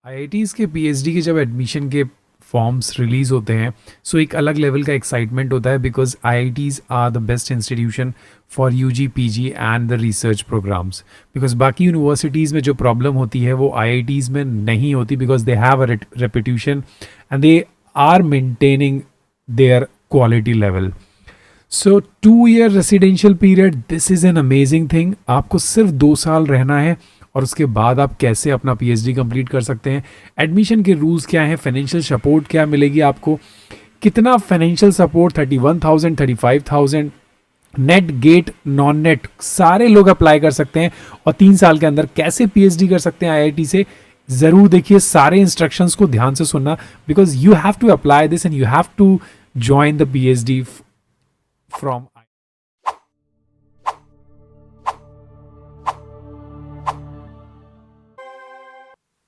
IITs के PhD के जब एडमिशन के फॉर्म्स रिलीज़ होते हैं सो एक अलग लेवल का एक्साइटमेंट होता है because IITs are the best institution for UG PG and the research programmes. Because बाकी यूनिवर्सिटीज़ में जो प्रॉब्लम होती है वो आईआईटीज़ में नहीं होती because they have a reputation and they are maintaining their quality level. So 2 year residential period, this is an amazing thing. आपको सिर्फ 2 साल रहना है और उसके बाद आप कैसे अपना पीएचडी कंप्लीट कर सकते हैं। एडमिशन के रूल्स क्या हैं, फाइनेंशियल सपोर्ट क्या मिलेगी आपको, कितना financial support, 31,000 35,000, net gate non net सारे लोग अप्लाई कर सकते हैं और 3 साल के अंदर कैसे पीएचडी कर सकते हैं आईआईटी से। ज़रूर देखिए, सारे इंस्ट्रक्शंस को ध्यान से सुनना because you have to apply this and you have to join the PhD from.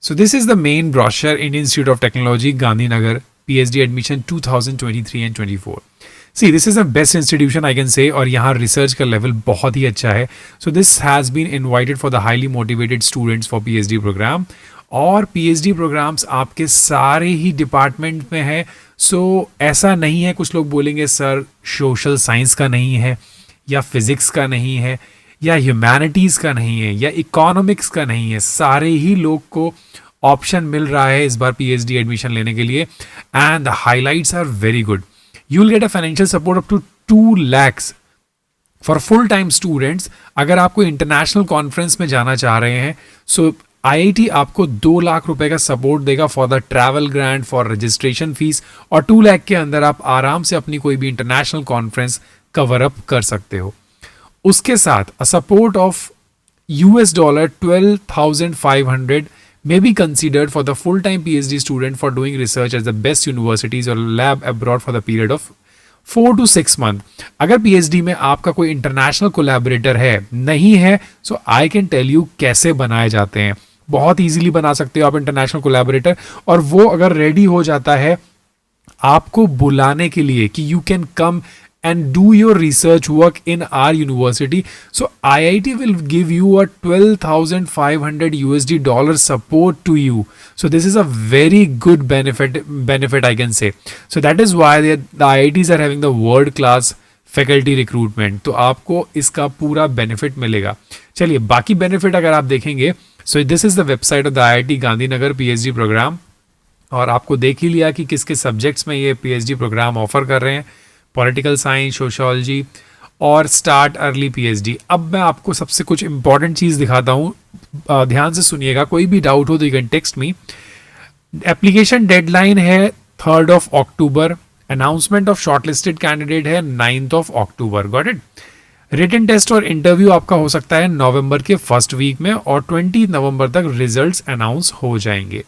So this is the main brochure, Indian Institute of Technology, Gandhinagar, PhD admission 2023 and 24. See, this is the best institution I can say और यहाँ research का level बहुत ही अच्छा है. So this has been invited for the highly motivated students for PhD program. और PhD programs आपके सारे ही department में है. So ऐसा नहीं है, कुछ लोग बोलेंगे सर सोशल साइंस का नहीं है या फिजिक्स का नहीं है या ह्यूमैनिटीज़ का नहीं है या इकोनॉमिक्स का नहीं है. सारे ही लोग को ऑप्शन मिल रहा है इस बार पीएचडी एडमिशन लेने के लिए and the highlights are very good. You will get a financial support up to 2 lakhs for full time students. अगर आपको इंटरनेशनल कॉन्फ्रेंस में जाना चाह रहे हैं सो आईआईटी आपको 2 लाख रुपए का सपोर्ट देगा for the travel grant, for registration fees, और 2 लाख के अंदर आप आराम से अपनी कोई भी इंटरनेशनल कॉन्फ्रेंस कवर अप कर सकते हो. उसके साथ a support of $12,500 may be considered for the full-time PhD student for doing research at the best universities or lab abroad for the period of 4 to 6 months. अगर PhD में आपका कोई international collaborator है नहीं है सो आई कैन टेल यू कैसे बनाए जाते हैं. बहुत इजीली बना सकते हो आप इंटरनेशनल कोलैबोरेटर, और वो अगर रेडी हो जाता है आपको बुलाने के लिए कि you can come and do your research work in our university. So IIT will give you a $12,500 support to you. So this is a very good benefit I can say. So that is why the IITs are having the world class faculty recruitment. तो आपको इसका पूरा benefit मिलेगा. चलिए बाकी benefit अगर आप देखेंगे, so this is the website of the IIT Gandhinagar PhD program, और आपको देख ही लिया कि किसके सब्जेक्ट्स में ये PhD प्रोग्राम ऑफर कर रहे हैं, पॉलिटिकल साइंस, सोशियोलॉजी और स्टार्ट अर्ली पीएचडी. अब मैं आपको सबसे कुछ इंपॉर्टेंट चीज़ दिखाता हूँ, ध्यान से सुनिएगा. कोई भी डाउट हो तो you can text me. Application deadline है 3rd of October. Announcement of shortlisted candidate है 9th of October. Got it. Written test और इंटरव्यू आपका हो सकता है नवंबर के फर्स्ट वीक में और 20 नवंबर तक रिजल्ट्स अनाउंस हो जाएंगे.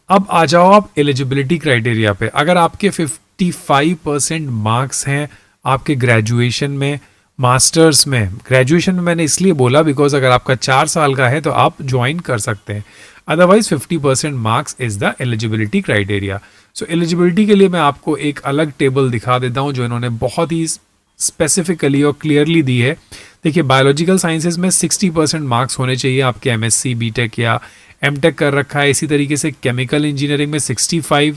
अब आ जाओ आप एलिजिबिलिटी क्राइटेरिया पे. अगर आपके 55% मार्क्स हैं आपके ग्रेजुएशन में, मास्टर्स में, ग्रेजुएशन में मैंने इसलिए बोला बिकॉज अगर आपका 4 साल का है तो आप ज्वाइन कर सकते हैं, otherwise 50% marks is the eligibility criteria. So eligibility के लिए मैं आपको एक अलग टेबल दिखा देता हूं जो इन्होंने बहुत ही स्पेसिफिकली और क्लियरली दी है. देखिए, बायोलॉजिकल साइंसेज में 60% मार्क्स होने चाहिए आपके एमएससी बीटेक या एमटेक कर रखा है. इसी तरीके से केमिकल इंजीनियरिंग में 65,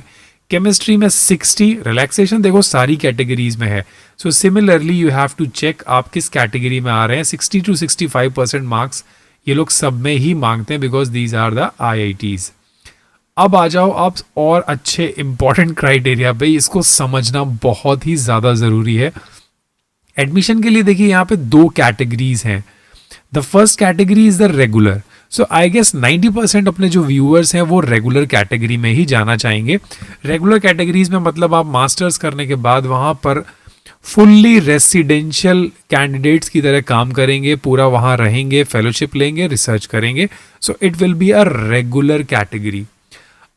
केमिस्ट्री में 60. रिलैक्सेशन देखो सारी कैटेगरीज में है. So similarly you have to check आप किस कैटेगरी में आ रहे हैं. 60 to 65% मार्क्स ये लोग सब में ही मांगते हैं because these are the IITs. अब आ जाओ आप और अच्छे इंपॉर्टेंट क्राइटेरिया पे, इसको समझना बहुत ही ज़्यादा ज़रूरी है. एडमिशन के लिए देखिए यहाँ पे 2 कैटेगरीज हैं. The first category is the regular. So I guess 90% अपने जो व्यूअर्स हैं वो रेगुलर कैटेगरी में ही जाना चाहेंगे. रेगुलर कैटेगरीज में मतलब आप मास्टर्स करने के बाद वहाँ पर फुल्ली रेसिडेंशियल कैंडिडेट्स की तरह काम करेंगे, पूरा वहाँ रहेंगे, फेलोशिप लेंगे, रिसर्च करेंगे. So it will be a regular category.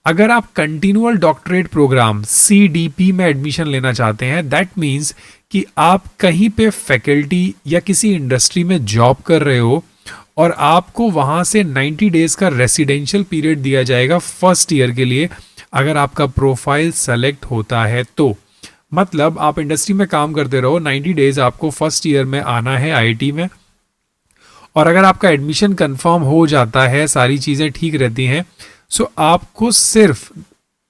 अगर आप कंटिन्यूअल डॉक्टरेट प्रोग्राम CDP में एडमिशन लेना चाहते हैं, दैट मीन्स कि आप कहीं पे फैकल्टी या किसी इंडस्ट्री में जॉब कर रहे हो और आपको वहाँ से 90 डेज का रेसिडेंशियल पीरियड दिया जाएगा फर्स्ट ईयर के लिए, अगर आपका प्रोफाइल सेलेक्ट होता है तो. मतलब आप इंडस्ट्री में काम करते रहो, 90 डेज आपको फर्स्ट ईयर में आना है आईआईटी में, और अगर आपका एडमिशन कंफर्म हो जाता है, सारी चीज़ें ठीक रहती हैं, सो आपको सिर्फ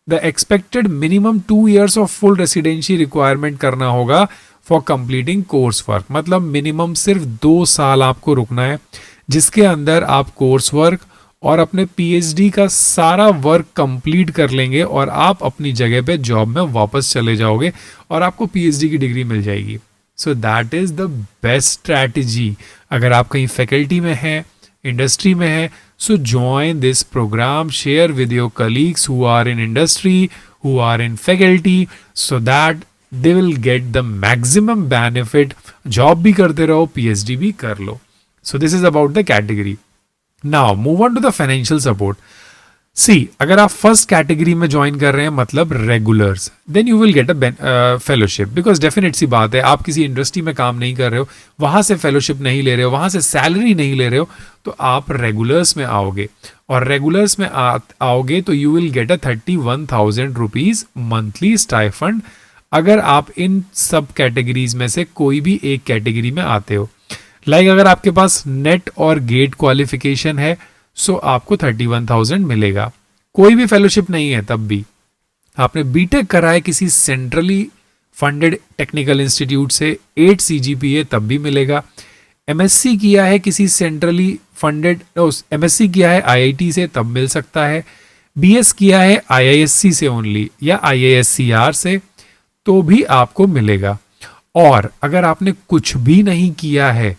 the expected minimum 2 years of full residency requirement करना होगा फॉर कंप्लीटिंग कोर्स वर्क। मतलब मिनिमम सिर्फ 2 साल आपको रुकना है, जिसके अंदर आप कोर्स वर्क और अपने पीएचडी का सारा वर्क कंप्लीट कर लेंगे और आप अपनी जगह पे जॉब में वापस चले जाओगे और आपको पीएचडी की डिग्री मिल जाएगी। So that is the best strategy. अगर आप कहीं फैकल्टी में हैं, इंडस्ट्री में है, so join this programme, share with your colleagues who are in industry, who are in faculty, so that they will get the maximum benefit. Job भी करते रहो, पीएचडी भी कर लो। So this is about the category. Now move on to the financial support. See, अगर आप first category में join कर रहे हैं, मतलब regulars, then you will get a fellowship. Because definite सी बात है, आप किसी इंडस्ट्री में काम नहीं कर रहे हो, वहां से फेलोशिप नहीं ले रहे हो, वहां से सैलरी नहीं ले रहे हो, तो आप रेगुलर्स में आओगे। और रेगुलर्स में आओगे तो you will get a 31,000 rupees monthly stipend, अगर आप इन सब कैटेगरीज में से कोई भी एक कैटेगरी में आते हो। अगर आपके पास नेट और गेट क्वालिफिकेशन है, सो आपको 31,000 मिलेगा। कोई भी फेलोशिप नहीं है, तब भी आपने बीटेक करा है किसी सेंट्रली फंडेड टेक्निकल इंस्टीट्यूट से, 8 CGPA, तब भी मिलेगा। एमएससी किया है किसी सेंट्रली फंडेड, एमएससी किया है आईआईटी से, तब मिल सकता है। बीएस किया है आईआईएससी से ओनली या आईआईएससीआर से, तो भी आपको मिलेगा। और अगर आपने कुछ भी नहीं किया है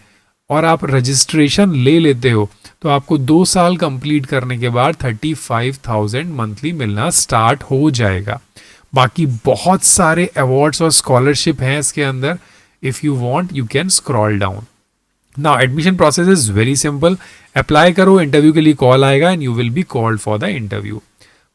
और आप रजिस्ट्रेशन ले लेते हो, तो आपको 2 साल कंप्लीट करने के बाद 35,000 मंथली मिलना स्टार्ट हो जाएगा। बाकी बहुत सारे अवार्ड्स और स्कॉलरशिप हैं इसके अंदर। If you want you can scroll down. Now admission process is very simple. Apply करो, इंटरव्यू के लिए कॉल आएगा and you will be called for the interview.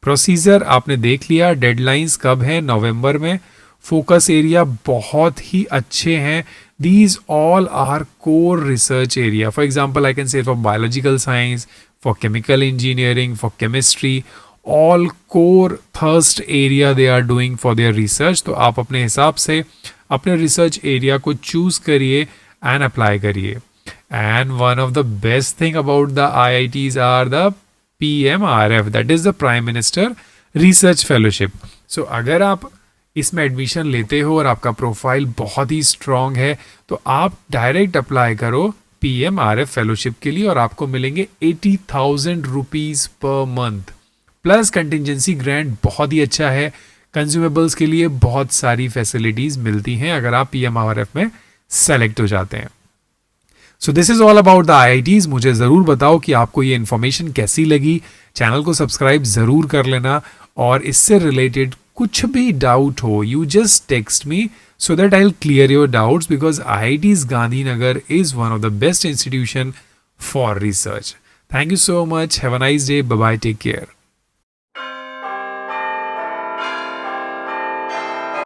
Procedure आपने देख लिया। डेडलाइंस कब है? नवंबर में। फोकस एरिया बहुत ही अच्छे हैं। These all are core research area. For example, I can say for biological science, for chemical engineering, for chemistry, all core thirst area they are doing for their research. तो आप अपने हिसाब से अपने research area को choose करिए and apply करिए. And one of the best thing about the IITs are the PMRF, that is the Prime Minister Research Fellowship. So अगर आप इसमें एडमिशन लेते हो और आपका प्रोफाइल बहुत ही स्ट्रॉन्ग है, तो आप डायरेक्ट अप्लाई करो PMRF फेलोशिप के लिए और आपको मिलेंगे 80,000 rupees per month plus contingency grant. बहुत ही अच्छा है। कंज्यूमेबल्स के लिए बहुत सारी फैसिलिटीज़ मिलती हैं अगर आप PMRF में सेलेक्ट हो जाते हैं। So this is all about the IITs। मुझे ज़रूर बताओ कि आपको ये इन्फॉर्मेशन कैसी लगी। चैनल को सब्सक्राइब ज़रूर कर लेना, और इससे रिलेटेड कुछ भी डाउट हो, you just text me so that I'll clear your doubts, because IIT's Gandhinagar is one of the best institution for research. Thank you so much. Have a nice day. Bye bye. Take care.